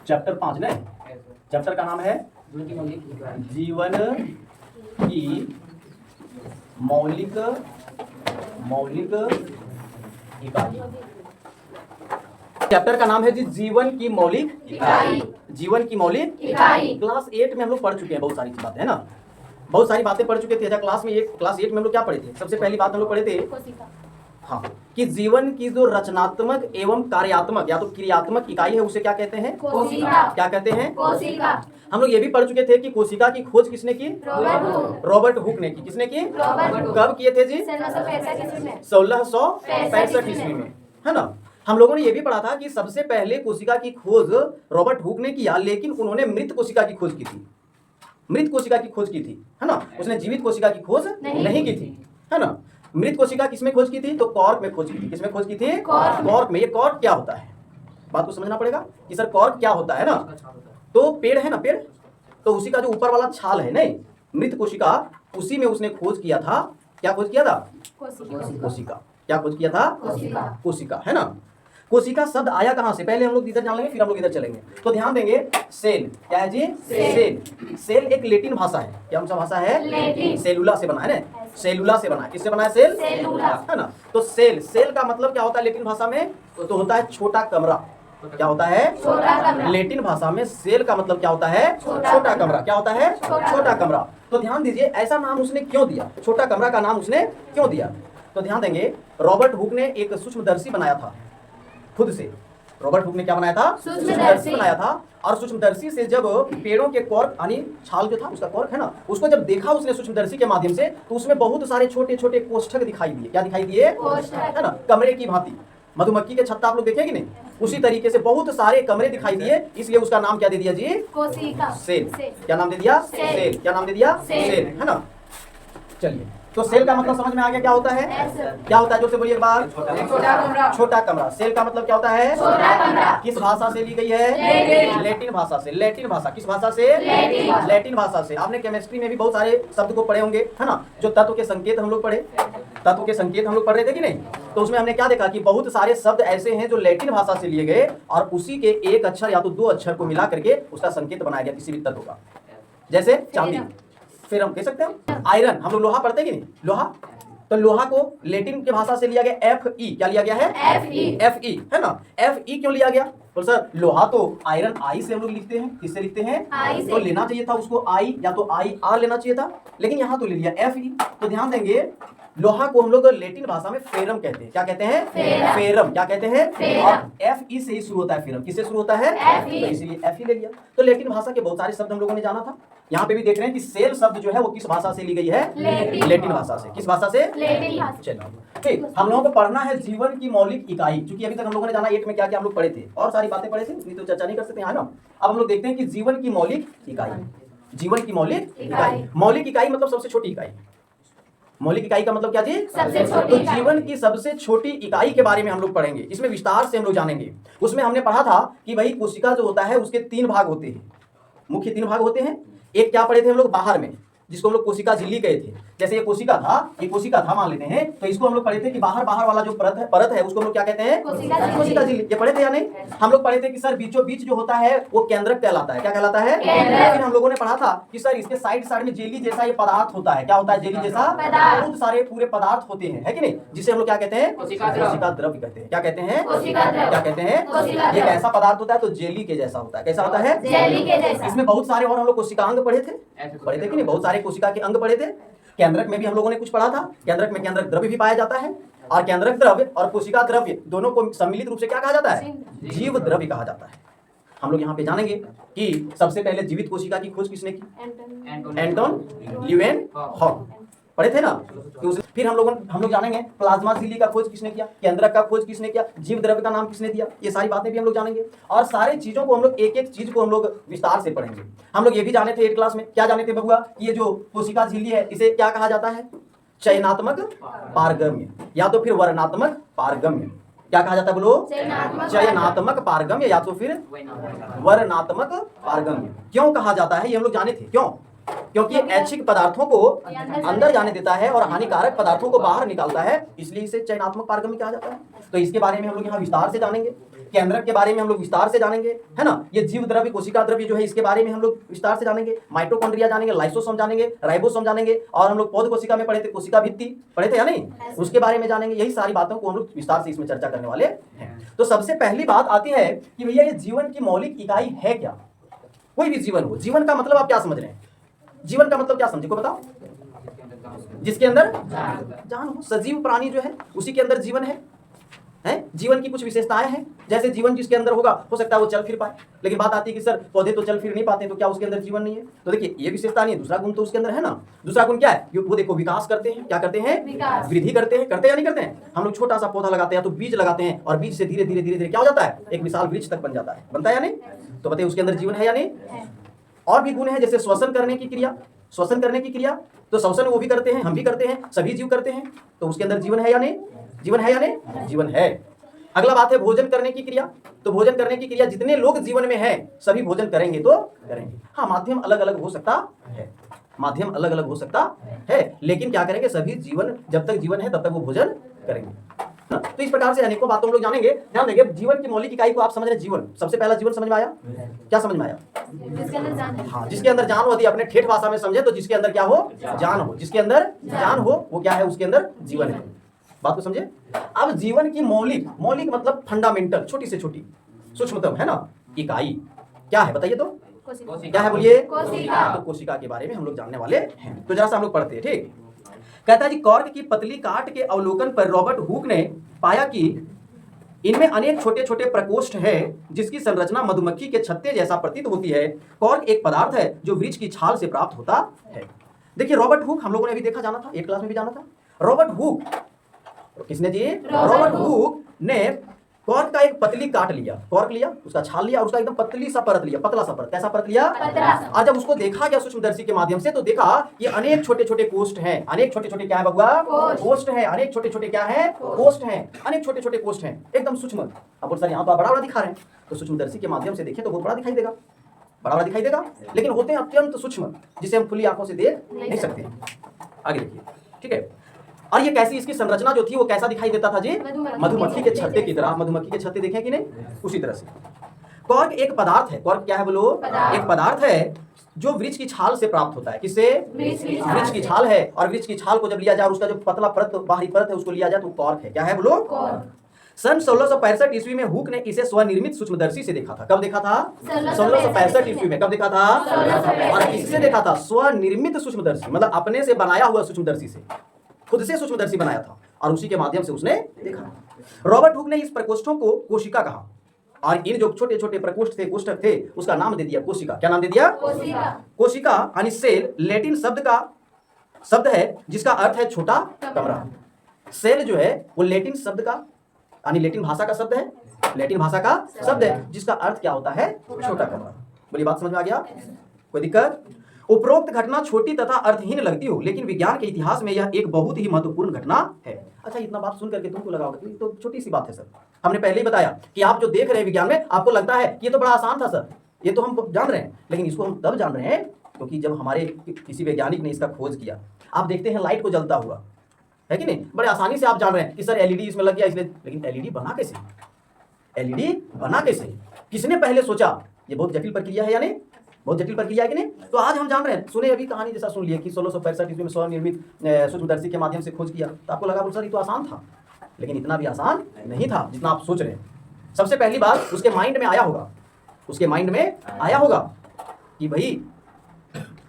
Chapter 5 ने, chapter का नाम है जीवन की मौलिक इकाई। चैप्टर का नाम है जी जीवन की मौलिक इकाई। जीवन की मौलिक इकाई क्लास 8 में हम लोग पढ़ चुके हैं, बहुत सारी बातें है ना, बहुत सारी बातें पढ़ चुके थे। क्लास 8 में हम लोग क्या पढ़े थे? सबसे पहली बात हम लोग पढ़े थे हाँ कि जीवन की जो रचनात्मक एवं कार्यात्मक या तो क्रियात्मक इकाई है उसे क्या कहते हैं? कोशिका। क्या कहते हैं? कोशिका। हम लोग ये भी पढ़ चुके थे कि कोशिका की खोज किसने की? रॉबर्ट हुक ने की। किसने की? कब किए थे जी? 1665 ईस्वी में, है ना। हम लोगों ने ये भी पढ़ा था कि सबसे पहले कोशिका की खोज रॉबर्ट हुक ने किया, लेकिन उन्होंने मृत कोशिका की खोज की थी। मृत कोशिका की खोज की थी, है ना। उसने जीवित कोशिका की खोज नहीं की थी, है ना। मृत कोशिका किसमें खोज की थी? तो कॉर्क में खोज की थी। किसमें खोज की थी? कॉर्क में। ये कॉर्क क्या होता है? बात को समझना पड़ेगा कि सर कॉर्क क्या होता है ना। तो पेड़ है ना, पेड़, तो उसी का जो ऊपर वाला छाल है नहीं, मृत कोशिका, उसी में उसने खोज किया था। क्या खोज किया था? कोशिका। क्या खोज किया था? कोशिका, है ना। कोशिका शब्द आया कहां से? पहले हम लोग इधर जान लेंगे, फिर हम लोग इधर चलेंगे। तो ध्यान देंगे, सेल क्या है जी? सेल। सेल एक लैटिन भाषा है। क्या भाषा है? सेलुला से बना है ना, सेलुला से बना है। किससे बना है? सेल, है ना। तो सेल, सेल का मतलब क्या होता है लैटिन भाषा में? तो होता है छोटा कमरा। क्या होता है? छोटा कमरा। लैटिन भाषा में सेल का मतलब क्या होता है? छोटा कमरा। क्या होता है? छोटा कमरा। तो ध्यान दीजिए, ऐसा नाम उसने क्यों दिया? छोटा कमरा का नाम उसने क्यों दिया? तो ध्यान देंगे, रॉबर्ट हुक ने एक सूक्ष्मदर्शी बनाया था खुद से। रॉबर्ट हुक ने क्या बनाया था? सूक्ष्मदर्शी बनाया था। और सूक्ष्मदर्शी से जब पेड़ों के कॉर्क यानी छाल जो था उसका कॉर्क है ना, उसको जब देखा उसने सूक्ष्मदर्शी के माध्यम से, तो उसमें बहुत सारे छोटे छोटे कोष्ठक दिखाई दिए। क्या दिखाई दिए? है ना, कमरे की भांति। मधुमक्खी के छत्ता आप लोग देखेंगे नहीं, उसी तरीके से बहुत सारे कमरे दिखाई दिए, इसलिए उसका नाम क्या दे दिया जी? कोशिका। सेल। क्या नाम दे दिया? सेल। क्या नाम दे दिया? सेल, है ना। चलिए, तो सेल का मतलब समझ में आ गया क्या होता है? क्या होता है? जो से बोलिए एक बार। छोटा कमरा। छोटा कमरा। सेल का मतलब क्या होता है? छोटा कमरा। किस भाषा से ली गई है? लैटिन भाषा से। लैटिन भाषा किस भाषा से? लैटिन भाषा से। आपने केमिस्ट्री में भी बहुत सारे शब्द को पढ़े होंगे, है ना, जो तत्व के संकेत हम लोग पढ़े। तत्व के संकेत हम लोग पढ़ रहे थे कि नहीं? तो उसमें हमने क्या देखा कि बहुत सारे शब्द ऐसे हैं जो लैटिन भाषा से लिए गए और उसी के एक अक्षर या तो दो अक्षर को मिला करके उसका संकेत बनाया गया किसी भी तत्व का। जैसे चांदी, फिर हम कह सकते हैं आयरन। हम लोग लोहा पढ़ते हैं कि नहीं? लोहा, तो लोहा को लैटिन की भाषा से लिया गया Fe। क्या लिया गया है? Fe, है ना। Fe क्यों लिया गया? तो सर लोहा तो आयरन आई से हम लोग लिखते हैं। किससे लिखते हैं? तो लेना चाहिए था उसको आई या तो IR लेना चाहिए था, लेकिन यहाँ तो ले लिया Fe। तो ध्यान देंगे, लोहा को हम लोग लैटिन भाषा में फेरम कहते हैं। क्या कहते हैं? फेरम। क्या कहते हैं? और Fe से ही शुरू होता है फेरम। किससे शुरू होता है? तो इसीलिए Fe ले लिया। तो लैटिन भाषा के बहुत सारे शब्द हम लोगों ने जाना था। यहाँ पे भी देख रहे हैं कि सेल शब्द जो है वो किस भाषा से ली गई है? लैटिन भाषा से। किस भाषा से? चलो ठीक, हम लोगों को पढ़ना है जीवन की मौलिक इकाई। क्योंकि अभी तक हम लोगों ने जाना 8 में क्या क्या हम लोग पढ़े थे, और सारी बातें पढ़े थे, नहीं तो चर्चा नहीं कर सकते हैं ना। अब हम लोग देखते हैं कि जीवन की मौलिक इकाई। जीवन की मौलिक इकाई। मौलिक इकाई मतलब सबसे छोटी इकाई। मौलिक इकाई का मतलब क्या जी? सबसे छोटी। तो जीवन की सबसे छोटी इकाई के बारे में हम लोग पढ़ेंगे, इसमें विस्तार से हम लोग जानेंगे। उसमें हमने पढ़ा था कि भाई कोशिका जो होता है उसके 3 भाग होते हैं, मुख्य 3 भाग होते हैं। एक क्या पढ़े थे हम लोग? बाहर में, जिसको हम लोग कोशिका झिल्ली कहे थे। जैसे ये कोशिका था मान लेते हैं, तो इसको हम लोग पढ़े थे कि बाहर वाला जो परत है उसको हम लोग क्या कहते हैं? कोशिका झिल्ली। ये पढ़े थे या नहीं? हम लोग पढ़े थे कि सर बीचों बीच जो होता है वो केंद्रक कहलाता है। क्या कहलाता है? फिर हम लोगों ने पढ़ा था कि सर इसके साइड में जेली जैसा ये पदार्थ होता है। क्या होता है? जेली जैसा बहुत सारे पूरे पदार्थ होते हैं, है कि नहीं, जिसे हम लोग क्या कहते हैं? कोशिका द्रव्य कहते हैं। क्या कहते हैं? क्या कहते हैं? एक ऐसा पदार्थ होता है तो जेली के जैसा होता है। कैसा होता है? जेली के जैसा। इसमें बहुत सारे और हम लोग कोशिकांग पढ़े थे कि नहीं? बहुत सारे कोशिका के अंग पढ़े थे। केंद्रक में भी हम लोगों ने कुछ पढ़ा था। केंद्रक में केंद्रक द्रव्य भी पाया जाता है, और केंद्रक द्रव्य और कोशिका द्रव्य दोनों को सम्मिलित रूप से क्या कहा जाता है? जीव द्रव्य कहा जाता है। हम लोग यहाँ पे जानेंगे कि सबसे पहले जीवित कोशिका की खोज किसने की? Anton Leeuwenhoek. पढ़े थे ना? फिर हम लोग जानेंगे प्लाज्मा झिल्ली का खोज किसने किया, केंद्रक का खोज किसने किया, जीव द्रव्य का नाम किसने दिया। ये सारी बातें भी हम लोग जानेंगे, और सारे चीजों को हम लोग एक एक चीज को हम लोग विस्तार से पढ़ेंगे। हम लोग ये भी जाने थे 8 क्लास में, क्या जाने थे बबुआ? ये जो कोशिका झिल्ली है इसे क्या कहा जाता है? चयनात्मक पारगम्य या तो फिर वर्णात्मक पारगम्य। क्या कहा जाता है बोलो? चयनात्मक पारगम्य या तो फिर वर्णात्मक पारगम्य। क्यों कहा जाता है ये हम लोग जाने थे। क्यों? क्योंकि ऐच्छिक पदार्थों को अंदर जाने देता है और हानिकारक पदार्थों को बाहर निकालता है, इसलिए इसे चयनात्मक पारगम्य कहा जाता है। तो इसके बारे में हम लोग यहाँ विस्तार से जानेंगे। केंद्रक के बारे में हम लोग विस्तार से जानेंगे, है ना। ये जीव द्रव्य, कोशिका द्रव्य जो है इसके बारे में हम लोग विस्तार से जानेंगे। माइटोकॉन्ड्रिया जानेंगे, लाइसोसोम जानेंगे, राइबोसोम जानेंगे, और हम लोग पौध कोशिका में पढ़े थे, कोशिका भित्ति पढ़े थे या नहीं, उसके बारे में जानेंगे। यही सारी बातों को हम लोग विस्तार से इसमें चर्चा करने वाले हैं। तो सबसे पहली बात आती है कि भैया ये जीवन की मौलिक इकाई है क्या। कोई भी जीवन हो, जीवन का मतलब आप क्या समझ रहे हैं, जीवन का मतलब क्या समझे को बताओ। जिसके अंदर जान हो, सजीव प्राणी जो है उसी के अंदर जीवन है। जीवन की कुछ विशेषताएं हैं, जैसे जीवन जिसके अंदर होगा हो सकता है वो चल फिर पाए, लेकिन बात आती है कि सर पौधे तो चल फिर नहीं पाते, तो क्या उसके अंदर जीवन नहीं है। तो देखिए ये विशेषता नहीं है, दूसरा गुण तो उसके अंदर है ना। दूसरा गुण क्या है, वो देखो विकास करते हैं, क्या करते हैं, वृद्धि करते हैं, करते या नहीं करते हैं। हम लोग छोटा सा पौधा लगाते हैं तो बीज लगाते हैं, और बीज से धीरे धीरे धीरे धीरे क्या हो जाता है, एक विशाल वृक्ष तक बन जाता है, बनता है या नहीं। तो बताइए उसके अंदर जीवन है या नहीं। और भी गुण है, जैसे श्वसन करने की क्रिया, श्वसन करने की क्रिया, तो श्वसन वो भी करते हैं, हम भी करते हैं, सभी जीव करते हैं, तो उसके अंदर जीवन है या नहीं, जीवन है या नहीं, जीवन है। अगला बात है भोजन करने की क्रिया, तो भोजन करने की क्रिया जितने लोग जीवन में हैं सभी भोजन करेंगे तो करेंगे। हाँ माध्यम अलग अलग हो सकता है, माध्यम अलग अलग हो सकता है, लेकिन क्या करेंगे, सभी जीवन, जब तक जीवन है तब तक वो भोजन करेंगे। तो इस प्रकार से अनेकों बातों हम लोग जानेंगे। ध्यान देंगे, जीवन की मौलिक इकाई को आप समझ रहे, जीवन, सबसे पहला जीवन समझ में आया, क्या समझ में आया, हाँ जिसके अंदर जान होती है। अपने ठेठ भाषा में समझे तो जिसके अंदर क्या हो, जान हो, जिसके अंदर जान हो वो क्या है, उसके अंदर जीवन है। बात को समझे। अब जीवन की मौलिक, मौलिक मतलब फंडामेंटल, छोटी से छोटी, सूक्ष्मतम है ना इकाई क्या है बताइए तो, क्या है बोलिए, तो कोशिका के बारे में हम लोग जानने वाले हैं। तो जरा सा हम लोग पढ़ते हैं, ठीक। कहता है जी, कॉर्क की पतली काट के अवलोकन पर रॉबर्ट हुक ने पाया कि इनमें अनेक छोटे छोटे प्रकोष्ठ है जिसकी संरचना मधुमक्खी के छत्ते जैसा प्रतीत होती है। कॉर्क एक पदार्थ है जो वृक्ष की छाल से प्राप्त होता है। देखिए रॉबर्ट हुक हम लोगों ने अभी देखा, जाना था, एक क्लास में भी जाना था। रॉबर्ट हुक, किसने जी, रॉबर्ट हुक ने कॉर्क का एक पतली काट लिया, कॉर्क लिया, उसका छाल लिया, और उसका एकदम पतली सा परत लिया, पतला सा परत, कैसा परत लिया, और जब उसको देखा गया सूक्ष्मदर्शी के माध्यम से तो देखा ये अनेक छोटे छोटे कोष्ठ हैं, अनेक छोटे छोटे क्या है बबुआ, कोष्ठ है, अनेक छोटे छोटे क्या है, कोष्ठ हैं, अनेक छोटे छोटे कोष्ठ हैं, एकदम सूक्ष्म। अब सर यहाँ तो बड़ा बड़ा दिखा रहे हैं, तो सूक्ष्मदर्शी के माध्यम से देखे तो बहुत बड़ा दिखाई देगा, बड़ा बड़ा दिखाई देगा, लेकिन होते हैं अत्यंत सूक्ष्म, जिसे हम खुली आंखों से देख नहीं सकते। आगे देखिए, ठीक है। और ये कैसी, इसकी संरचना जो थी वो कैसा दिखाई देता था जी, मधुमक्खी के छत्ते की तरह। मधुमक्खी के छत्ते देखे कि नहीं, उसी तरह से। कॉर्क एक पदार्थ है, कॉर्क क्या है बोलो, एक पदार्थ है जो वृक्ष की छाल से प्राप्त होता है। किससे, वृक्ष की छाल है, और वृक्ष की छाल को जब लिया जाए, उसका जो पतला परत, बाहरी परत है, उसको लिया जाए तो कॉर्क है। क्या है बोलो, सन 1665 ईस्वी में हुक ने इसे स्वनिर्मित सूक्ष्मदर्शी से देखा था। कब देखा था, 1665 ईस्वी में। कब देखा था, और किससे देखा था, स्वनिर्मित सूक्ष्मदर्शी, मतलब अपने से बनाया हुआ सूक्ष्मदर्शी से, खुद से सूक्ष्मदर्शी बनाया था, और उसी के माध्यम से उसने देखा। रॉबर्ट हुक ने इस प्रकोष्ठों को कोशिका कहा, और इन जो छोटे छोटे प्रकोष्ठ थे, कोष्ठक थे, उसका नाम दे दिया कोशिका। क्या नाम दे दिया, कोशिका यानी सेल, लैटिन शब्द है जिसका अर्थ है छोटा कमरा। सेल जो है वो लैटिन शब्द का, यानी लैटिन भाषा का शब्द है, लैटिन भाषा का शब्द है जिसका अर्थ क्या होता है, छोटा कमरा। बोलिए बात समझ में आ गया, कोई दिक्कत। उपरोक्त घटना छोटी तथा अर्थहीन लगती हो, लेकिन विज्ञान के इतिहास में यह एक बहुत ही महत्वपूर्ण घटना है। अच्छा, इतना बात सुन करके तुमको लगा होगा तो छोटी सी बात है सर, हमने पहले ही बताया कि आप जो देख रहे हैं विज्ञान में, आपको लगता है कि ये तो बड़ा आसान था सर, ये तो हम जान रहे हैं, लेकिन इसको हम तब जान रहे हैं क्योंकि जब हमारे किसी वैज्ञानिक ने इसका खोज किया। आप देखते हैं लाइट को जलता हुआ, है कि नहीं, बड़े आसानी से आप जान रहे हैं कि सर एलईडी इसमें लग गया इसलिए, लेकिन एलईडी बना कैसे, एलईडी बना कैसे, किसने पहले सोचा, ये बहुत जटिल प्रक्रिया है या नहीं, बहुत जटिल प्रक्रिया है कि नहीं। तो आज हम जान रहे हैं, सुने अभी कहानी जैसा सुन लिया कि 1665 ईस्वी में स्वनिर्मित सूक्ष्मदर्शी के माध्यम से खोज किया, तो आपको लगा सर ये तो आसान था, लेकिन इतना भी आसान नहीं था जितना आप सोच रहे हैं। सबसे पहली बात उसके माइंड में आया होगा, उसके माइंड में आया होगा कि भाई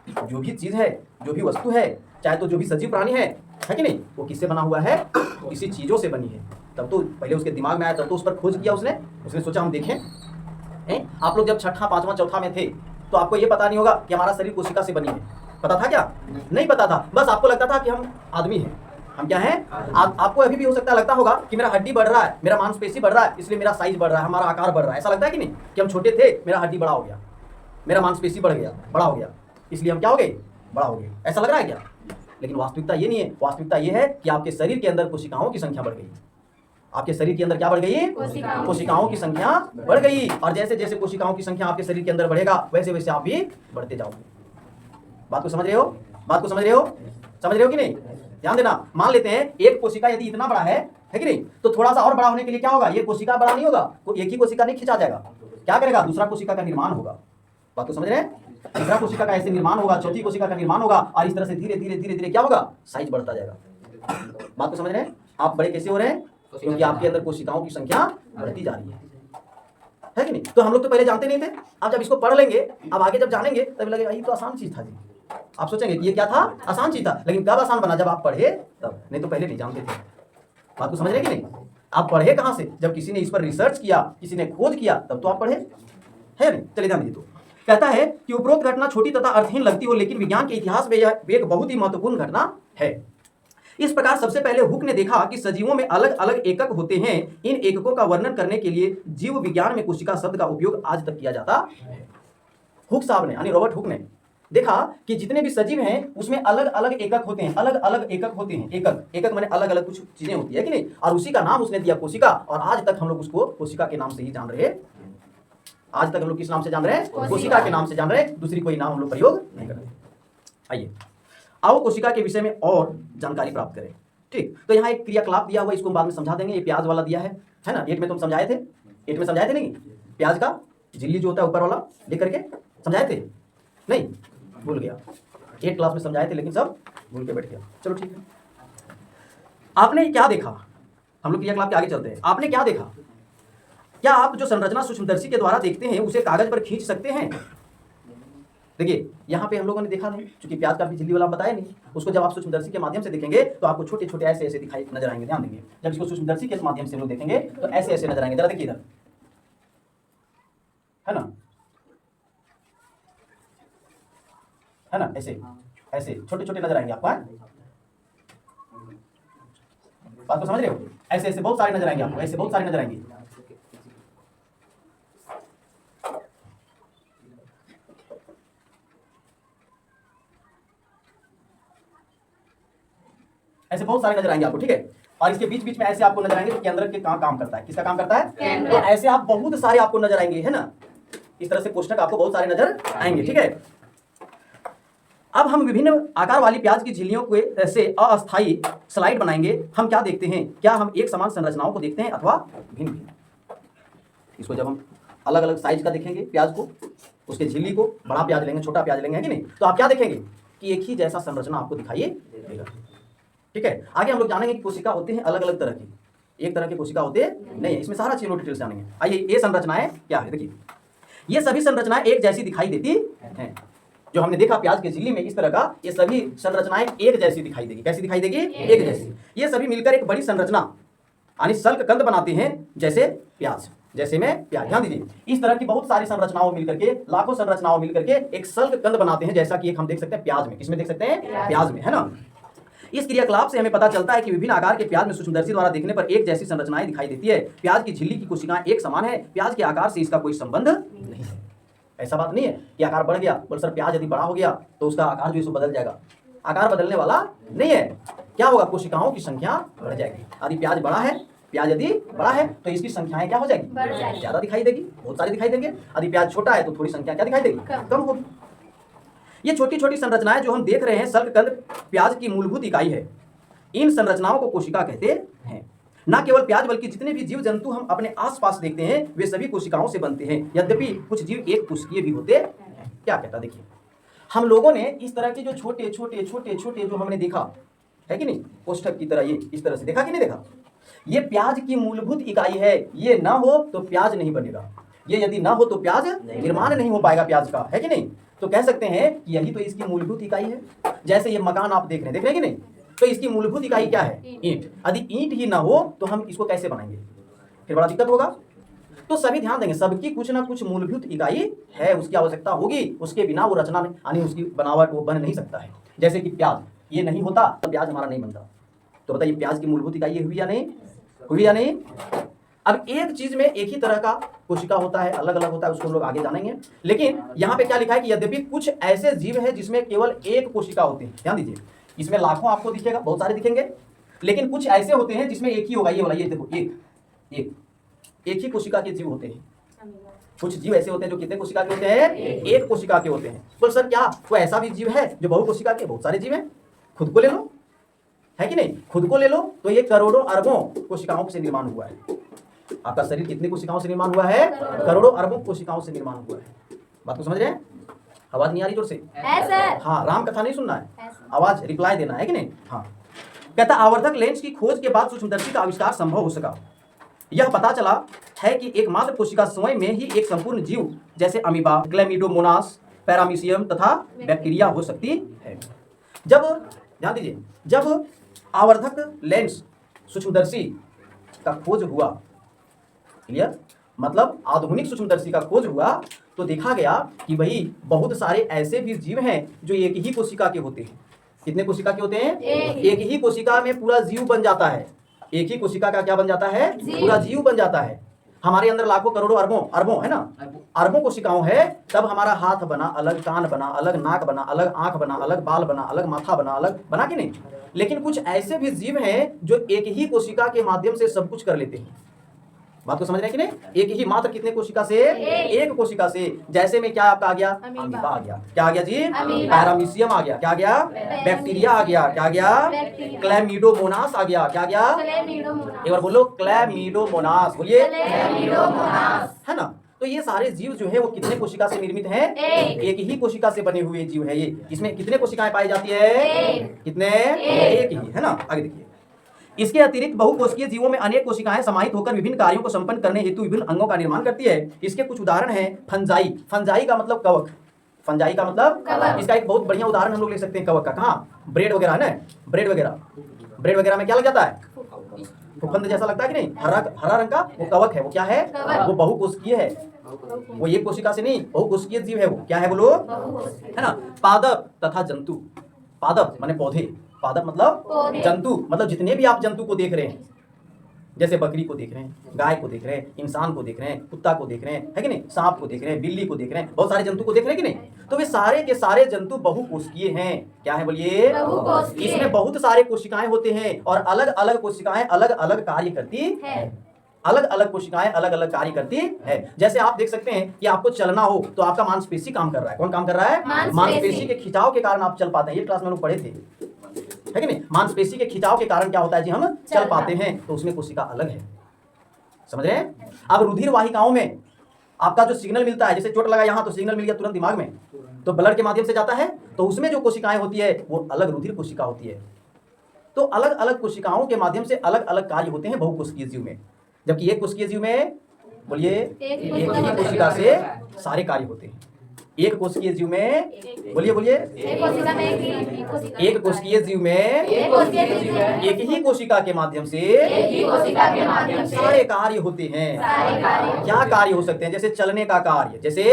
जो भी चीज है, जो भी वस्तु है, चाहे तो जो भी सजीव प्राणी है कि नहीं, वो किससे बना हुआ है, वो किसी चीजों से बनी है। तब तो पहले उसके दिमाग में आया, तब तो उस पर खोज किया उसने सोचा हम देखें। आप लोग जब छठा, पांचवा, चौथा में थे तो आपको ये पता नहीं होगा कि हमारा शरीर कोशिका से बनी है, पता था क्या, नहीं पता था। बस आपको लगता था कि हम आदमी हैं, हम क्या हैं, आपको अभी भी हो सकता है लगता होगा कि मेरा हड्डी बढ़ रहा है, मेरा मांसपेशी बढ़ रहा है, इसलिए मेरा साइज बढ़ रहा है, हमारा आकार बढ़ रहा है। ऐसा लगता है कि नहीं, कि हम छोटे थे, मेरा हड्डी बड़ा हो गया, मेरा मांसपेशी बढ़ गया, बड़ा हो गया, इसलिए हम क्या हो गए, बड़ा हो गए। ऐसा लग रहा है क्या, लेकिन वास्तविकता ये नहीं है। वास्तविकता ये है कि आपके शरीर के अंदर कोशिकाओं की संख्या बढ़ गई, आपके शरीर के अंदर क्या बढ़ गई, कोशिकाओं की संख्या बढ़ गई। और जैसे जैसे कोशिकाओं की संख्या आपके शरीर के अंदर बढ़ेगा, वैसे वैसे आप भी बढ़ते जाओगे। बात को समझ रहे हो, बात को समझ रहे हो, समझ रहे हो कि नहीं। ध्यान देना, मान लेते हैं एक कोशिका यदि इतना बड़ा है है कि नहीं? तो थोड़ा सा और बड़ा होने के लिए क्या होगा, ये कोशिका बड़ा नहीं होगा, एक ही कोशिका नहीं खिंचा जाएगा, क्या करेगा, दूसरा कोशिका का निर्माण होगा। बात को समझ रहे हैं? तीसरा कोशिका का ऐसे निर्माण होगा, चौथी कोशिका का निर्माण होगा, और इस तरह से धीरे धीरे धीरे धीरे क्या होगा, साइज बढ़ता जाएगा। बात को समझ रहे हैं? आप बड़े कैसे हो रहे हैं? क्योंकि आपके अंदर कोशिकाओं की संख्या बढ़ती जा रही है कि नहीं? तो हम लोग तो पहले जानते नहीं थे, आप जब इसको पढ़ लेंगे, अब आगे जब जानेंगे तब लगेगा ये तो आसान चीज था जी। आप सोचेंगे कि ये क्या था, आसान चीज था, लेकिन कब आसान बना, जब आप पढ़े तब, नहीं तो पहले नहीं जानते थे। बात को समझ रहे हैं कि नहीं? आप पढ़े कहाँ से, जब किसी ने इस पर रिसर्च किया, किसी ने खोज किया, तब तो आप पढ़े, है नहीं? चलिए ध्यान दीजिए। तो कहता है कि उपरोक्त घटना छोटी तथा अर्थहीन लगती हो, लेकिन विज्ञान के इतिहास में यह एक बहुत ही महत्वपूर्ण घटना है। इस प्रकार सबसे पहले हुक ने देखा कि सजीवों में अलग अलग एकक होते हैं। इन एककों का वर्णन करने के लिए जीव विज्ञान में कोशिका शब्द का उपयोग आज तक किया जाता है। हुक साहब ने, यानी रॉबर्ट हुक ने देखा कि जितने भी सजीव हैं उसमें अलग अलग एकक होते हैं, अलग अलग एकक होते हैं। एकक माने अलग अलग कुछ चीजें होती है कि नहीं, और उसी का नाम उसने दिया कोशिका, और आज तक हम लोग उसको कोशिका के नाम से ही जान रहे हैं। आज तक हम लोग किस नाम से जान रहे हैं? कोशिका के नाम से जान रहे हैं, दूसरी कोई नाम हम लोग प्रयोग नहीं कर रहे। आइए आओ कोशिका के विषय में और जानकारी प्राप्त करें। ठीक, तो यहाँ एक क्रियाकलाप दिया हुआ, इसको बाद में समझा देंगे। ये प्याज वाला दिया है ना, 8 में तुम समझाए थे, 8 में समझाए थे नहीं? प्याज का झिल्ली जो होता है ऊपर वाला लिख करके समझाए थे नहीं? भूल गया, 8 क्लास में समझाए थे, लेकिन सब भूल के बैठ गया। चलो ठीक है। आपने क्या देखा, हम लोग क्रियाकलाप के आगे चलते हैं। आपने क्या देखा? क्या आप जो संरचना सूक्ष्मदर्शी के द्वारा देखते हैं उसे कागज पर खींच सकते हैं? देखिए यहाँ पे हम लोगों ने देखा नहीं, क्योंकि प्याज का भी झिल्ली वाला बताया नहीं। उसको जब आप सूक्ष्मदर्शी के माध्यम से देखेंगे तो आपको छोटे छोटे ऐसे ऐसे दिखाई नजर आएंगे। ध्यान देंगे, जब इसको सूक्ष्मदर्शी के माध्यम से हम लोग देखेंगे तो ऐसे ऐसे नजर आएंगे। जरा देखिए इधर, है ना, ऐसे ऐसे छोटे छोटे नजर आएंगे आपको। बात को समझ रहे हो? ऐसे ऐसे बहुत सारे नजर आएंगे आपको, ऐसे बहुत सारे नजर आएंगे। ऐसे बहुत सारे नजर आएंगे आपको, ठीक है। और इसके बीच बीच में ऐसे आपको नजर आएंगे कि केंद्रक के कहाँ काम करता है, किसका काम करता है, तो ऐसे आप बहुत सारे आपको नजर आएंगे, है ना। इस तरह से कोष्ठक आपको बहुत सारे नजर आएंगे, ठीक है। अब हम विभिन्न आकार वाली प्याज की झिल्लियों को से अस्थायी स्लाइड बनाएंगे। हम क्या देखते हैं, क्या हम एक समान संरचनाओं को देखते हैं अथवा भिन्न भिन्न। इसको जब हम अलग अलग साइज का देखेंगे प्याज को, उसके झिल्ली को, बड़ा प्याज लेंगे, छोटा प्याज लेंगे, है कि नहीं, तो आप क्या देखेंगे कि एक ही जैसा संरचना आपको दिखाई देगा, ठीक है। आगे हम लोग जानेंगे कि कोशिका होते हैं अलग अलग तरह की, एक तरह के कोशिका होते नहीं है। इसमें सारा चीजों डिटेल से जानेंगे। आइए ये संरचनाएं क्या है, देखिए ये सभी संरचनाएं एक जैसी दिखाई देती हैं। जो हमने देखा प्याज के झिल्ली में इस तरह का, ये सभी संरचनाएं एक जैसी दिखाई देगी। कैसी दिखाई देगी? एक जैसी। ये सभी मिलकर एक बड़ी संरचना यानी सल्क कंद बनाते हैं, जैसे प्याज, जैसे में प्याज। ध्यान दीजिए, इस तरह की बहुत सारी संरचनाओं मिलकर के, लाखों संरचनाओं मिलकर के एक सल्क कंद बनाते हैं, जैसा कि एक हम देख सकते हैं प्याज में। किसमें देख सकते हैं? प्याज में, है ना। इस क्रियाकलाप से हमें पता चलता है कि विभिन्न आकार के प्याज में सूक्ष्मदर्शी द्वारा देखने पर एक जैसी संरचनाएं दिखाई देती है। प्याज की झिल्ली की कोशिकाएं एक समान है, प्याज के आकार से इसका कोई संबंध नहीं है। ऐसा बात नहीं है कि आकार बढ़ गया, बोल सर प्याज यदि बड़ा हो गया तो उसका आकार जो है बदल जाएगा। आकार बदलने वाला नहीं है। क्या होगा? कोशिकाओं की संख्या बढ़ जाएगी। यदि प्याज बड़ा है, प्याज यदि बड़ा है तो इसकी संख्याएं क्या हो जाएगी? ज्यादा दिखाई देगी, बहुत सारी दिखाई देंगे। यदि प्याज छोटा है तो थोड़ी संख्या क्या दिखाई देगी? कम होगी। ये छोटी छोटी संरचनाएं जो हम देख रहे हैं, सल्क कंद प्याज की मूलभूत इकाई है। इन संरचनाओं को कोशिका कहते हैं। न केवल प्याज बल्कि जितने भी जीव जंतु हम अपने आसपास देखते हैं वे सभी कोशिकाओं से बनते हैं। यद्यपि कुछ जीव एक कोशिकीय भी होते हैं। क्या कहता, देखिए हम लोगों ने इस तरह के जो छोटे छोटे छोटे छोटे जो हमने देखा है कि नहीं, कोष्ठक की तरह, ये इस तरह से देखा कि नहीं देखा, ये प्याज की मूलभूत इकाई है। ये ना हो तो प्याज नहीं बनेगा, ये यदि ना हो तो प्याज निर्माण नहीं हो पाएगा प्याज का, है कि नहीं। तो कह सकते हैं कि यही तो इसकी मूलभूत इकाई है। जैसे ये मकान आप देख रहे हैं कि नहीं, तो इसकी मूलभूत इकाई क्या है? ईंट। यदि ईंट ही ना हो तो हम इसको कैसे बनाएंगे? फिर बड़ा दिक्कत होगा। तो सभी ध्यान देंगे, सबकी कुछ ना कुछ मूलभूत इकाई है, उसकी आवश्यकता होगी। उसके बिना वो रचना यानी उसकी बनावट वो बन नहीं सकता है। जैसे कि प्याज, ये नहीं होता तो प्याज हमारा नहीं बनता। तो बताइए प्याज की मूलभूत इकाई हुई या नहीं? हुई या नहीं? अब एक चीज में एक ही तरह का कोशिका होता है, अलग अलग होता है, उसको हम लोग आगे जानेंगे। लेकिन यहाँ पे क्या लिखा है कि यद्यपि कुछ ऐसे जीव हैं जिसमें केवल एक कोशिका होती है। ध्यान दीजिए, इसमें लाखों आपको दिखेगा, बहुत सारे दिखेंगे, लेकिन कुछ ऐसे होते हैं जिसमें एक ही होगा। ये वाला, ये देखो, एक ही कोशिका के जीव होते हैं। कुछ जीव ऐसे होते हैं जो कितने कोशिका के होते हैं? एक कोशिका के होते हैं। बोल सर क्या कोई ऐसा भी जीव है जो बहु कोशिका के? बहुत सारे जीव हैं, खुद को ले लो। है कि नहीं? खुद को ले लो तो ये करोड़ों अरबों कोशिकाओं से निर्माण हुआ है। आपका शरीर कितनी कोशिकाओं से निर्माण हुआ है? करोड़ों अरबों कोशिकाओं से निर्माण हुआ है। बात को समझ रहे हैं? आवाज नहीं आ रही जोर से? हाँ, राम कथा नहीं सुनना है, आवाज रिप्लाई देना है कि नहीं? हाँ। कहता आवर्धक लेंस की खोज के बाद सूक्ष्मदर्शी का आविष्कार संभव हो सका। यह पता चला है कि एकमात्र कोशिका स्वयं में ही एक संपूर्ण जीव जैसे अमीबा, क्लैमिडोमोनास, पैरामीशियम तथा बैक्टीरिया हो सकती है। जब ध्यान दीजिए, जब आवर्धक लेंस सूक्ष्मदर्शी का खोज हुआ, क्लियर, मतलब आधुनिक सूक्ष्मदर्शी का खोज हुआ, तो देखा गया कि भाई बहुत सारे ऐसे भी जीव हैं जो एक ही कोशिका के होते हैं। कितने कोशिका के होते हैं? एक ही कोशिका में पूरा जीव बन जाता है। एक ही कोशिका का क्या बन जाता है? पूरा जीव बन जाता है। हमारे अंदर लाखों करोड़ों अरबों है ना, अरबों कोशिकाओं है, तब हमारा हाथ बना अलग, कान बना अलग, नाक बना अलग, आंख बना अलग, बाल बना अलग, माथा बना अलग, बना कि नहीं? लेकिन कुछ ऐसे भी जीव हैं जो एक ही कोशिका के माध्यम से सब कुछ कर लेते हैं। बात को समझ रहे हैं कि नहीं? एक ही मात्र कितने कोशिका से? एक कोशिका से। जैसे में क्या आपका आ गया? अमीबा आ गया। क्या आ गया जी? पैरामीशियम आ गया। क्या आ गया? बैक्टीरिया आ गया। क्या आ गया? क्लैमिडोमोनास आ गया। क्या आ गया? एक बार बोलो, क्लैमिडोमोनास बोलिए, है ना? तो ये सारे जीव जो है वो कितने कोशिका से निर्मित हैं? एक ही कोशिका से बने हुए जीव है ये। इसमें कितने कोशिकाएं पाई जाती है? कितने? एक ही, है ना? आगे देखिए, इसके अतिरिक्त बहुकोशिकीय जीवों में अनेक कोशिकाएं समाहित होकर विभिन्न कार्यों को संपन्न करने हेतु विभिन्न अंगों का निर्माण करती है। इसके कुछ उदाहरण हैं। फंजाई, फंजाई का मतलब कवक, फंजाई का मतलब, इसका एक बहुत बढ़िया उदाहरण हम लोग ले सकते हैं कवक का। कहाँ? ब्रेड वगैरह है ना, ब्रेड वगैरह में क्या लग जाता है? फफूंद जैसा लगता है कि नहीं? हरा रंग का वो कवक है। वो क्या है? वो बहुकोशिकीय है। वो एक कोशिका से नहीं, बहुकोशिकीय जीव है। वो क्या है बोलो? है ना? पादप तथा जंतु। पादप माने पौधे, पादप मतलब जंतु, मतलब जितने भी आप जंतु को देख रहे हैं, जैसे बकरी को देख रहे हैं, गाय को देख रहे हैं, इंसान को देख रहे हैं, कुत्ता को देख रहे हैं, है कि नहीं? सांप को देख रहे हैं, बिल्ली को देख रहे हैं, बहुत सारे जंतु को देख रहे हैं कि नहीं? तो वे सारे के सारे जंतु बहुकोशिकीय हैं। क्या है बोलिए? इसमें बहुत सारे कोशिकाएं होते हैं और अलग अलग कोशिकाएं अलग अलग कार्य करती है। अलग अलग कोशिकाएं अलग अलग कार्य करती है। जैसे आप देख सकते हैं कि आपको चलना हो तो आपका मांसपेशी काम कर रहा है। कौन काम कर रहा है? मांसपेशी के खिंचाव के कारण आप चल पाते हैं। ये क्लास में लोग पढ़े थे, है कि नहीं? मांसपेशी के खिंचाव के कारण क्या होता है जी? हम चल पाते हैं। तो उसमें कोशिका अलग है। समझ रहे हैं? अब रुधिर वाहिकाओं में आपका जो सिग्नल मिलता है, जैसे चोट लगा यहाँ तो सिग्नल मिल गया तुरंत दिमाग में, तो ब्लड के माध्यम से जाता है, तो उसमें जो कोशिकाएं होती है वो अलग रुधिर कोशिका होती है। तो अलग अलग कोशिकाओं के माध्यम से अलग अलग कार्य होते हैं बहुकोशिकीय जीव में। जबकि एक कोशिकीय जीव में बोलिए एक ही कोशिका से सारे कार्य होते हैं। एक कोशिकीय जीव में बोलिए एक कोशिकीय जीव में एक ही कोशिका के माध्यम से सारे कार्य होते हैं। क्या कार्य हो सकते हैं? जैसे चलने का कार्य, जैसे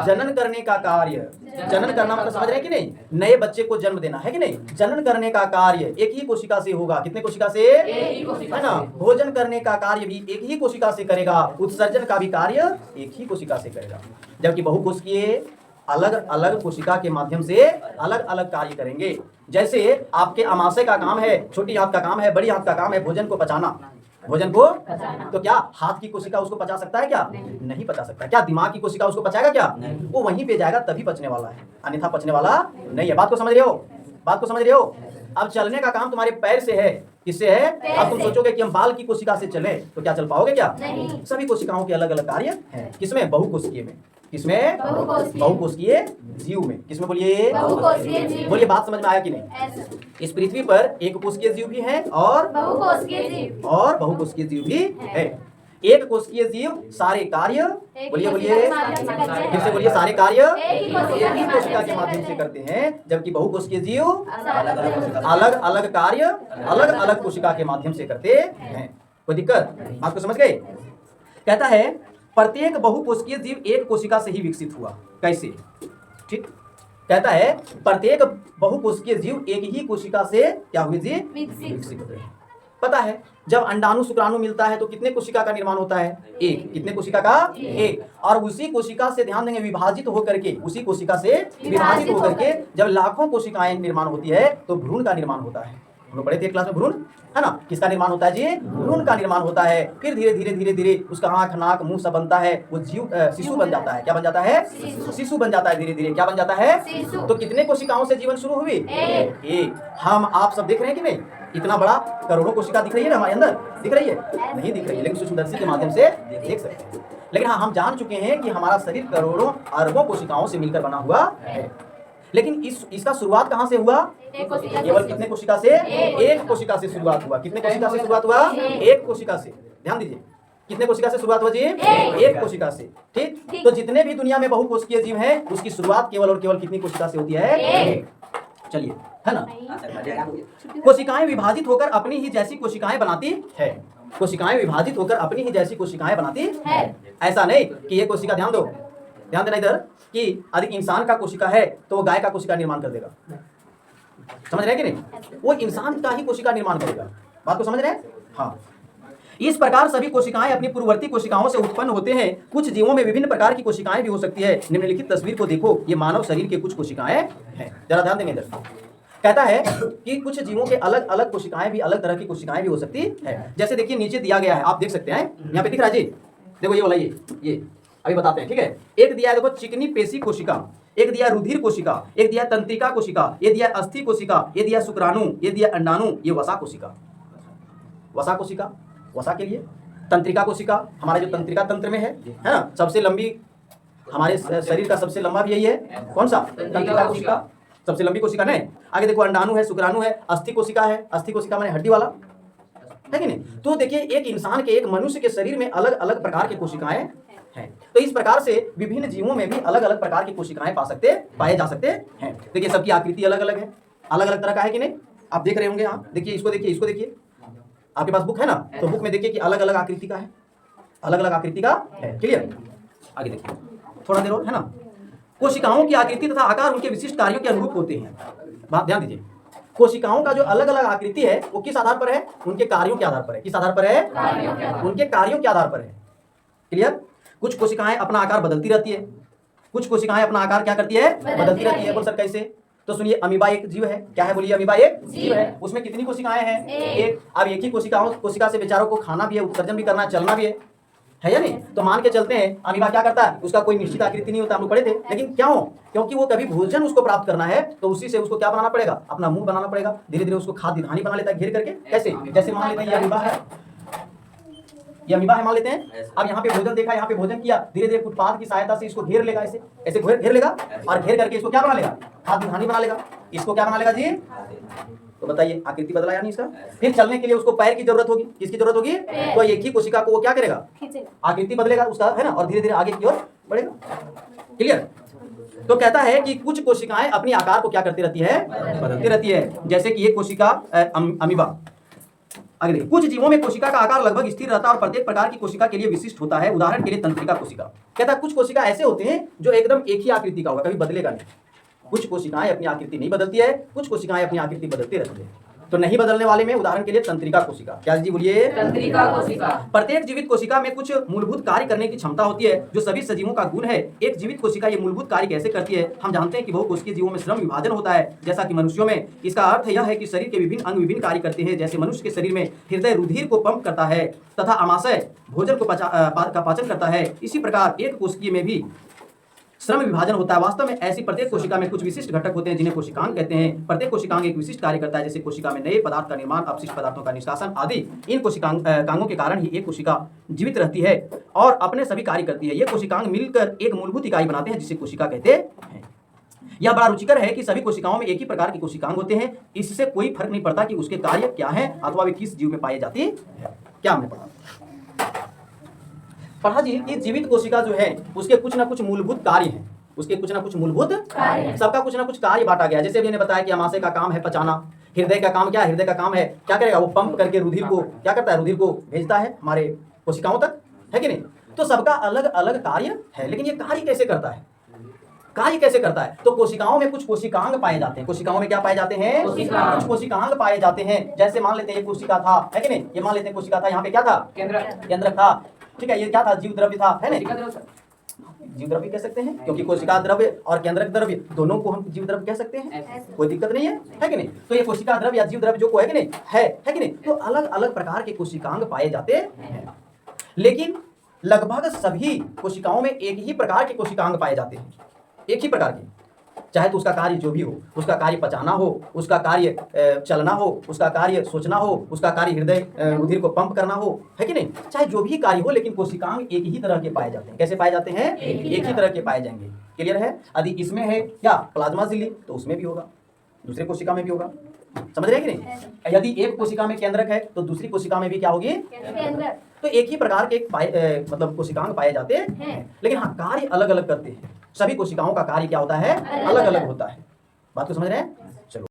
जनन करने का कार्य। जनन करना मतलब समझ रहे हैं कि नहीं? नए बच्चे को जन्म देना, है कि नहीं? जनन करने का कार्य एक ही कोशिका से होगा। कितने कोशिका से? है ना? भोजन करने का कार्य भी एक ही कोशिका से करेगा। उत्सर्जन का भी कार्य एक ही कोशिका से करेगा। जबकि बहुकोशिकीय अलग अलग कोशिका के माध्यम से अलग अलग कार्य करेंगे। जैसे आपके अमाशय का काम है, छोटी हाथ का काम है, बड़ी हाथ का काम है भोजन को पचाना। भोजन को तो क्या हाथ की कोशिका उसको पचा सकता है? क्या नहीं पचा सकता। क्या दिमाग की कोशिका उसको पचाएगा? क्या वो वहीं पे जाएगा तभी पचने वाला है, अन्यथा पचने वाला नहीं है। बात को समझ रहे हो? बात को समझ रहे हो? अब चलने का काम तुम्हारे पैर से है। किससे है? अब तुम सोचोगे कि हम बाल की कोशिका से चले तो क्या चल पाओगे? क्या नहीं। सभी कोशिकाओं के अलग अलग कार्य हैं। किसमें? बहुकोशिकीय में। किसमें? बहुकोशिकीय जीव में। किसमें बोलिए? बोलिए, बात समझ में आया कि नहीं? इस पृथ्वी पर एक कोशिकीय जीव भी है और बहुकोशिकीय जीव भी है। एक कोशिकीय जीव सारे कार्य बोलिए फिर से बोलिए, सारे कार्य एक ही कोशिका के माध्यम से करते हैं। जबकि बहुकोशिकीय जीव अलग अलग कार्य अलग अलग कोशिका के माध्यम से करते हैं। कोई दिक्कत? आपको समझ गए? कहता है प्रत्येक बहुकोशिकीय जीव एक कोशिका से ही विकसित हुआ। कैसे? ठीक, कहता है प्रत्येक बहुकोशिकीय जीव एक ही कोशिका से क्या हुए जी? विकसित हुए। पता है जब अंडाणु शुक्राणु मिलता है तो कितने कोशिका का निर्माण होता है? एक। कितने कोशिका का? एक। और उसी कोशिका से ध्यान देंगे विभाजित होकर के, उसी कोशिका से विभाजित होकर के जब लाखों कोशिकाएं निर्माण होती है तो भ्रूण का निर्माण होता है। हम लोग पढ़े थे क्लास में, भ्रूण, है ना, किसका निर्माण होता है जी? भ्रूण का निर्माण होता है। फिर धीरे धीरे धीरे धीरे उसका आंख, नाक, मुंह सब बनता है, वो शिशु बन जाता है। क्या बन जाता है? शिशु बन जाता है। धीरे धीरे क्या बन जाता है? तो कितने कोशिकाओं से जीवन शुरू हुई? एक। हम आप सब देख रहे हैं कि नहीं? इतना बड़ा करोड़ों कोशिका दिख रही है ना हमारे अंदर? दिख रही है? नहीं दिख रही है, लेकिन सूक्ष्मदर्शी के माध्यम से देख सकते हैं। लेकिन हाँ, हम जान चुके हैं कि हमारा शरीर करोड़ों अरबों कोशिकाओं से मिलकर बना हुआ है। लेकिन इसका शुरुआत कहाँ से हुआ? केवल कितने कोशिका से? एक कोशिका से शुरुआत हुआ। कितने कोशिका से शुरुआत हुआ? एक कोशिका से। ध्यान दीजिए, कितने कोशिका से शुरुआत हुआ जी? एक कोशिका से। ठीक, तो जितने भी दुनिया में बहुकोशिकीय जीव हैं, उसकी शुरुआत केवल और केवल कितनी कोशिका से होती है? एक। चलिए, है ना। कोशिकाएं विभाजित होकर अपनी ही जैसी कोशिकाएं बनाती है। कोशिकाएं विभाजित होकर अपनी ही जैसी कोशिकाएं बनाती है। ऐसा नहीं कि ये कोशिका, ध्यान दो, ध्यान देना इधर, कि अधिक इंसान का कोशिका है तो वो गाय का कोशिका निर्माण कर देगा। समझ रहे हैं कि नहीं? वो इंसान का ही कोशिका निर्माण करेगा। बात को समझ रहे हैं? हाँ। इस प्रकार सभी कोशिकाएं अपनी पूर्ववर्ती कोशिकाओं से उत्पन्न होते हैं। कुछ जीवों में विभिन्न प्रकार की कोशिकाएं भी हो सकती है। निम्नलिखित तस्वीर को देखो, ये मानव शरीर के कुछ कोशिकाएं हैं। जरा ध्यान देंगे इधर। कहता है कि कुछ जीवों के अलग अलग कोशिकाएं भी, अलग तरह की कोशिकाएं भी हो सकती है। जैसे देखिए नीचे दिया गया है, आप देख सकते हैं, यहाँ पे दिख रहा है जी। देखो ये वाला, ये अभी बताते हैं, ठीक है। एक दिया है देखो चिकनी पेशी कोशिका, एक दिया रुधिर कोशिका, एक दिया तंत्रिका कोशिका, ये दिया अस्थि कोशिका, ये दिया शुक्राणु, ये दिया अंडाणु, ये वसा कोशिका। वसा कोशिका, वसा के लिए तंत्रिका कोशिका, हमारे जो तंत्रिका तंत्र में है ना, सबसे लंबी, हमारे शरीर का सबसे लंबा भी यही है। कौन सा? तंत्रिका कोशिका, सबसे लंबी कोशिका नहीं। आगे देखो अंडाणु है, शुक्राणु है, अस्थि कोशिका है। अस्थि कोशिका माने हड्डी वाला, है कि नहीं? तो देखिए, एक इंसान के, एक मनुष्य के शरीर में अलग अलग प्रकार की कोशिकाएं हैं। तो इस प्रकार से विभिन्न जीवों में भी अलग अलग प्रकार की कोशिकाएं पाए जा सकते हैं। देखिए सबकी आकृति अलग अलग है, अलग अलग तरह का है कि नहीं? आप देख रहे होंगे यहाँ, देखिए इसको, देखिए इसको, देखिए आपके पास बुक है ना, तो बुक में देखिए कि अलग अलग आकृति का है, अलग अलग आकृति का है। क्लियर? आगे देखिए थोड़ा देर और, है ना। कोशिकाओं की आकृति तथा आकार उनके विशिष्ट कार्यों के अनुरूप होते हैं। बात ध्यान दीजिए, कोशिकाओं का जो अलग अलग आकृति है वो किस आधार पर है? उनके कार्यों के आधार पर है। किस आधार पर है? उनके कार्यों के आधार पर है। क्लियर? कुछ कोशिकाएं अपना आकार बदलती रहती है, कुछ कोशिकाएं अपना आकार क्या करती है? बदलती रहती है। बोल सर कैसे? तो सुनिए, अमीबा एक जीव है। क्या है? बोलिए। अमीबा एक जीव है। उसमें कितनी कोशिकाएं हैं? एक। अब एक ही कोशिका से बेचारों को खाना भी है, उत्सर्जन भी करना है, चलना भी है या नहीं? तो मान के चलते हैं अमीबा क्या करता है? उसका कोई निश्चित आकृति नहीं होता, हम लोग पढ़े थे। लेकिन क्या हो, क्योंकि वो कभी भोजन उसको प्राप्त करना है तो उसी से उसको क्या बनाना पड़ेगा? अपना मुंह बनाना पड़ेगा। धीरे धीरे उसको खाद्य धानी बना लेता है घेर करके। कैसे? जैसे मान लेते हैं ये अमीबा है, ये अमीबा है मान लेते हैं। अब यहाँ पे भोजन देखा, यहाँ पे भोजन किया, धीरे धीरे उत्पाद की सहायता से इसको घेर लेगा, ऐसे ऐसे घेर लेगा, और घेर करके इसको क्या बना लेगा? खाद्य धानी बना लेगा। इसको क्या बना लेगा जी? तो बताइए, आकृति बदला या नहीं इसका? फिर चलने के लिए उसको पैर की जरूरत होगी। किसकी जरूरत होगी? तो एक ही कोशिका को वो क्या करेगा? आकृति बदलेगा उसका, है ना, और धीरे धीरे आगे की ओर बढ़ेगा। क्लियर? तो कहता है कि कुछ कोशिकाएं अपनी आकार को क्या करती रहती है? बदलती रहती है। जैसे कि ये कोशिका अमीबा। आगे देखिए, कुछ जीवों में कोशिका का आकार लगभग स्थिर रहता है और प्रत्येक प्रकार की कोशिका के लिए विशिष्ट होता है। उदाहरण के लिए तंत्रिका कोशिका। कहता है कुछ कोशिका ऐसे होते हैं जो एकदम एक ही आकृति का होगा, कभी बदलेगा नहीं। कुछ कोशिकाएं अपनी आकृति नहीं बदलती है, कुछ कोशिकाएं अपनी आकृति बदलती रहती है। तो नहीं बदलने वाले में उदाहरण के लिए तंत्रिका कोशिका। क्या जी? बोलिए। तंत्रिका कोशिका। प्रत्येक जीवित कोशिका में कुछ मूलभूत कार्य करने की क्षमता होती है जो सभी सजीवों का गुण है। एक जीवित कोशिका ये मूलभूत कार्य कैसे करती है? हम जानते हैं कि बहुकोशिकीय जीवों में श्रम विभाजन होता है, जैसा कि मनुष्यों में। इसका अर्थ यह है कि शरीर के विभिन्न अंग विभिन्न कार्य करते हैं। जैसे मनुष्य के शरीर में हृदय रुधिर को पंप करता है तथा अमाशय भोजन को पाचन करता है, इसी प्रकार एक कोशिकीय में भी श्रम विभाजन होता है। वास्तव में ऐसी प्रत्येक कोशिका में कुछ विशिष्ट घटक होते हैं जिन्हें कोशिकांग कहते हैं। प्रत्येक कोशिकांग एक विशिष्ट कार्य करता है, जैसे कोशिका में नए पदार्थ का निर्माण, अपशिष्ट पदार्थों का निष्कासन आदि। इन कोशिकांगों के कारण ही एक कोशिका जीवित रहती है और अपने सभी कार्य करती है। ये कोशिकांग मिलकर एक मूलभूत इकाई बनाते हैं जिसे कोशिका कहते हैं। यह बड़ा रुचिकर है कि सभी कोशिकाओं में एक ही प्रकार के कोशिकांग होते हैं। इससे कोई फर्क नहीं पड़ता कि उसके कार्य क्या है अथवा वे किस जीव में पाई जाती है। क्या हमने पढ़ा जी कि जीवित कोशिका जो है उसके कुछ ना कुछ मूलभूत कार्य हैं। उसके कुछ ना कुछ मूलभूत कार्य, सबका कुछ ना कुछ कार्य बांटा गया। जैसे मैंने बताया कि अमाशय का काम है पचाना, हृदय का काम क्या है? हृदय का काम है क्या करेगा? वो पंप करके रुधिर को क्या करता है? रुधिर को भेजता है हमारे कोशिकाओं तक, है कि नहीं? तो सबका अलग अलग कार्य है, लेकिन ये कार्य कैसे करता है? कार्य कैसे करता है? तो कोशिकाओं में कुछ कोशिकांग पाए जाते हैं। कोशिकाओं में क्या पाए जाते हैं? कुछ कोशिकांग पाए जाते हैं। जैसे मान लेते हैं ये कोशिका था, है कि नहीं? ये मान लेते हैं कोशिका था, यहाँ पे क्या था? केंद्रक था। ठीक है, ये क्या था? जीव द्रव्य था, है ना? जीव द्रव्य कह सकते हैं, क्योंकि कोशिका द्रव्य और केंद्रक द्रव्य दोनों को हम जीव द्रव्य कह सकते हैं, कोई दिक्कत नहीं है कि नहीं। तो ये कोशिका द्रव्य या जीव द्रव्य जो को है कि नहीं है कि नहीं। तो अलग अलग प्रकार के कोशिकांग पाए जाते हैं, लेकिन लगभग सभी कोशिकाओं में एक ही प्रकार के कोशिकांग पाए जाते हैं, एक ही प्रकार के, चाहे तो उसका कार्य जो भी हो, उसका कार्य पचाना हो, उसका कार्य चलना हो, उसका कार्य सोचना हो, उसका कार्य हृदय रुधिर को पंप करना हो, है कि नहीं, चाहे जो भी कार्य हो, लेकिन कोशिकांग एक ही तरह के पाए जाते हैं। कैसे पाए जाते हैं? एक ही तरह के पाए जाएंगे। क्लियर है? यदि इसमें है क्या प्लाज्मा झिल्ली तो उसमें भी होगा, दूसरे कोशिका में भी होगा, समझ रहे हैं कि नहीं। यदि एक कोशिका में केंद्रक है तो दूसरी कोशिका में भी क्या होगी? तो एक ही प्रकार के मतलब कोशिकांग पाए जाते हैं, लेकिन हाँ कार्य अलग अलग करते हैं। सभी कोशिकाओं का कार्य क्या होता है? अलग अलग होता है। बात को समझ रहे हैं? चलो।